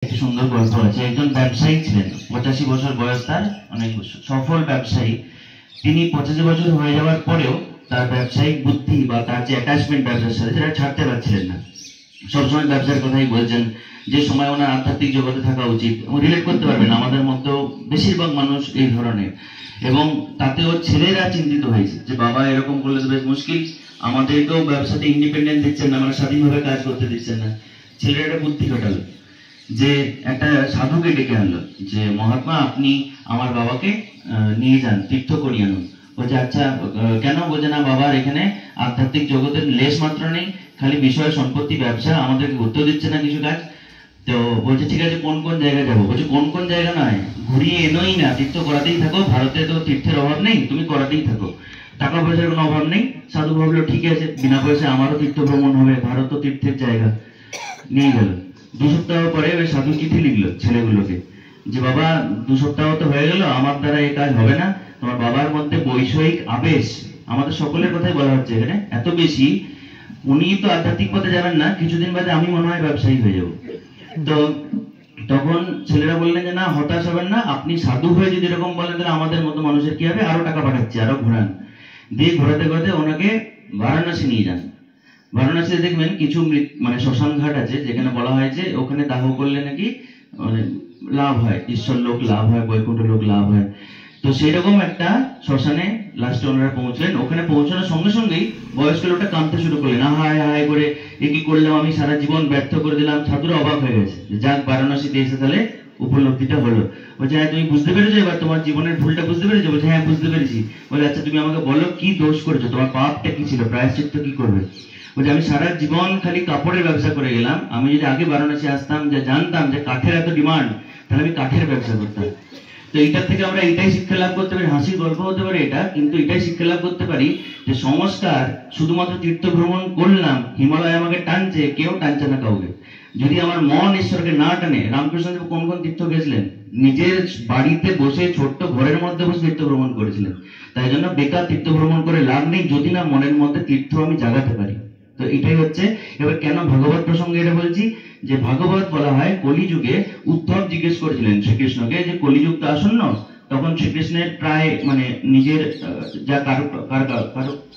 একটি সুন্দর গল্প আছে। একজন ব্যবসায়ী ছিলেন, 85 বছর বয়স তার, অনেক সফল ব্যবসায়ী। তিনি 85 বছর হয়ে যাওয়ার পরেও তার ব্যবসায়িক বুদ্ধি বা তার যে অ্যাটাচমেন্ট ব্যবসার সাথে সেটা ছাড়তে পারছিলেন না। সবসময় ব্যবসার কথাই বলছেন, যে সময় ওনার আধ্যাত্মিক জগতে থাকা উচিত। রিলেট করতে পারবেন, আমাদের মধ্যেও বেশিরভাগ মানুষ এই ধরনের। এবং তাতে ওর ছেলেরা চিন্তিত হয়েছে যে বাবা এরকম করলে তো বেশ মুশকিল, আমাদেরকেও ব্যবসাতে ইন্ডিপেন্ডেন্ট দিচ্ছেন না, মানে স্বাধীনভাবে কাজ করতে দিচ্ছেন না। ছেলেরা একটা বুদ্ধি ঘটালো, যে একটা সাধুকে ডেকে আনলো, যে মহাত্মা আপনি আমার বাবাকে নিয়ে যান, তীর্থ করিয়ে আনুন। বলছে আচ্ছা কেন? বলছে না, বাবার এখানে আধ্যাত্মিক জগতের লেশ মাত্র নেই, খালি বিষয় সম্পত্তি ব্যবসা, আমাদেরকে ঘুরতেও দিচ্ছে না কিছু কাজ। তো বলছে ঠিক আছে, কোন কোন জায়গায় যাবো? বলছে কোন কোন জায়গা নয়, ঘুরিয়ে এনোই না, তীর্থ করাতেই থাকো, ভারতে তো তীর্থের অভাব নেই, তুমি করাতেই থাকো, টাকা পয়সার কোনো অভাব নেই। সাধু ভাবলো ঠিক আছে, বিনা পয়সায় আমারও তীর্থ ভ্রমণ হবে, ভারত তো তীর্থের জায়গা। নিয়ে গেল। 2 সপ্তাহ পরে ওই সাধু চিঠি লিখলো ছেলেগুলোকে, যে বাবা 2 সপ্তাহ তো হয়ে গেল, আমার দ্বারা এই কাজ হবে না, তোমার বাবার মধ্যে বৈষয়িক আবেশ, আমাদের সকলের কথাই বলা হচ্ছে এখানে, এত বেশি, উনি তো আধ্যাত্মিক পথে যাবেন না, কিছুদিন বাদে আমি মনে হয় ব্যবসায়ী হয়ে যাবো। তো তখন ছেলেরা বললেন যে না, হতাশ হবেন না, আপনি সাধু হয়ে যদি এরকম বলেন তাহলে আমাদের মতো মানুষের কি হবে, আরো টাকা পাঠাচ্ছি, আরো ঘোরান। দিয়ে ঘোরাতে ঘোরাতে ওনাকে বারাণসী নিয়ে যান। বারাণসীতে দেখবেন কিছু মানে শ্মশান ঘাট আছে, যেখানে বলা হয় যে ওখানে দাহ করলে নাকি মানে লাভ হয়, ঈশ্বর লোক লাভ হয়, বৈকুণ্ঠ লোক লাভ হয়। তো সেরকম একটা শ্মশানে লাস্টে ওনারা পৌঁছলেন। ওখানে পৌঁছানোর সঙ্গে সঙ্গেই বয়স্ক লোকটা কাঁদতে শুরু করলেন, হায় হায় করে, এ কি করলাম আমি, সারা জীবন ব্যর্থ করে দিলাম। সাধুরা অবাক হয়ে গেছে, যাক বারাণসীতে এসে তাহলে উপলব্ধিটা হলো। বলছে হ্যাঁ তুমি বুঝতে পেরেছো, এবার তোমার জীবনের ভুলটা বুঝতে পেরেছো? বলছে হ্যাঁ বুঝতে পেরেছি। বলে আচ্ছা তুমি আমাকে বলো কি দোষ করেছো, তোমার পাপটা কি ছিল, প্রায়শ্চিত্ত কি করবে? বলছে আমি সারা জীবন খালি কাপড়ের ব্যবসা করে গেলাম, আমি যদি আগে বারাণসী আসতাম, যে জানতাম যে কাঠের এত ডিমান্ড, তাহলে আমি কাঠের ব্যবসা করতাম। তো এইটার থেকে আমরা এটাই শিক্ষা লাভ করতে পারি, হাসির গল্প হতে পারে এটা, কিন্তু এটাই শিক্ষা লাভ করতে পারি যে সংস্কার শুধুমাত্র তীর্থ ভ্রমণ করলাম, হিমালয় আমাকে টানছে, কেউ টানছে না কাউকে। যদি আমার মন ঈশ্বরকে না টানে, রামকৃষ্ণদেব কোন কোন তীর্থ গেছিলেন, নিজের বাড়িতে বসে ছোট্ট ঘরের মধ্যে বসে তীর্থ ভ্রমণ করেছিলেন। তাই জন্য বেকার তীর্থ ভ্রমণ করে লাভ নেই, যদি না মনের মধ্যে তীর্থ আমি জাগাতে পারি। তো এটাই হচ্ছে। এবার কেন ভাগবত প্রসঙ্গে এটা বলছি, যে ভাগবত বলা হয় কলিযুগে উদ্ধব জিজ্ঞেস করেছিলেন শ্রীকৃষ্ণকে যে কলিযুগ তো আসন্ন, তখন শ্রীকৃষ্ণের প্রায় মানে নিজের যা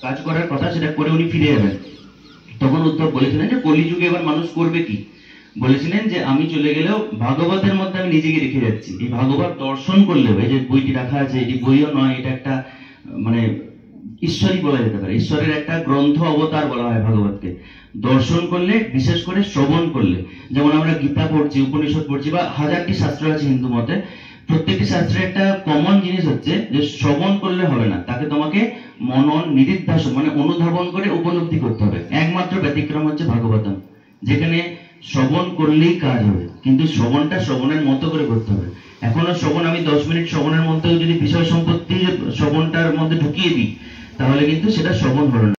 কাজ করার কথা সেটা করে উনি ফিরে যাবেন। তখন উদ্ধব বলেছিলেন যে কলিযুগে এবার মানুষ করবে কি? বলেছিলেন যে আমি চলে গেলেও ভাগবতের মধ্যে আমি নিজেকে রেখে যাচ্ছি। এই ভাগবত দর্শন করলে, এই যে বইটি রাখা আছে, এটি বইও নয়, এটা একটা মানে ঈশ্বরই বলা যেতে পারে, ঈশ্বরের একটা গ্রন্থ অবতার বলা হয় ভাগবতকে। দর্শন করলে, বিশেষ করে শ্রবণ করলে, যেমন আমরা গীতা পড়ছি, উপনিষদ পড়ছি, বা হাজারটি শাস্ত্র আছে হিন্দু মতে, প্রত্যেকটি শাস্ত্রের একটা কমন জিনিস হচ্ছে যে শ্রবণ করলে হবে না, তাকে তোমাকে মনন নিদিধ্যাসন মানে অনুধাবন করে উপলব্ধি করতে হবে। একমাত্র ব্যতিক্রম হচ্ছে ভাগবতম, যেখানে শ্রবণ করলেই কাজ হবে, কিন্তু শ্রবণটা শ্রবণের মতো করে করতে হবে। এখনো শ্রবণ আমি 10 মিনিট শ্রবণের মধ্যেও যদি বিষয় সম্পত্তি শ্রবণটার মধ্যে ঢুকিয়ে দিই, তাহলে কিন্তু সেটা শ্রবণ হলো না।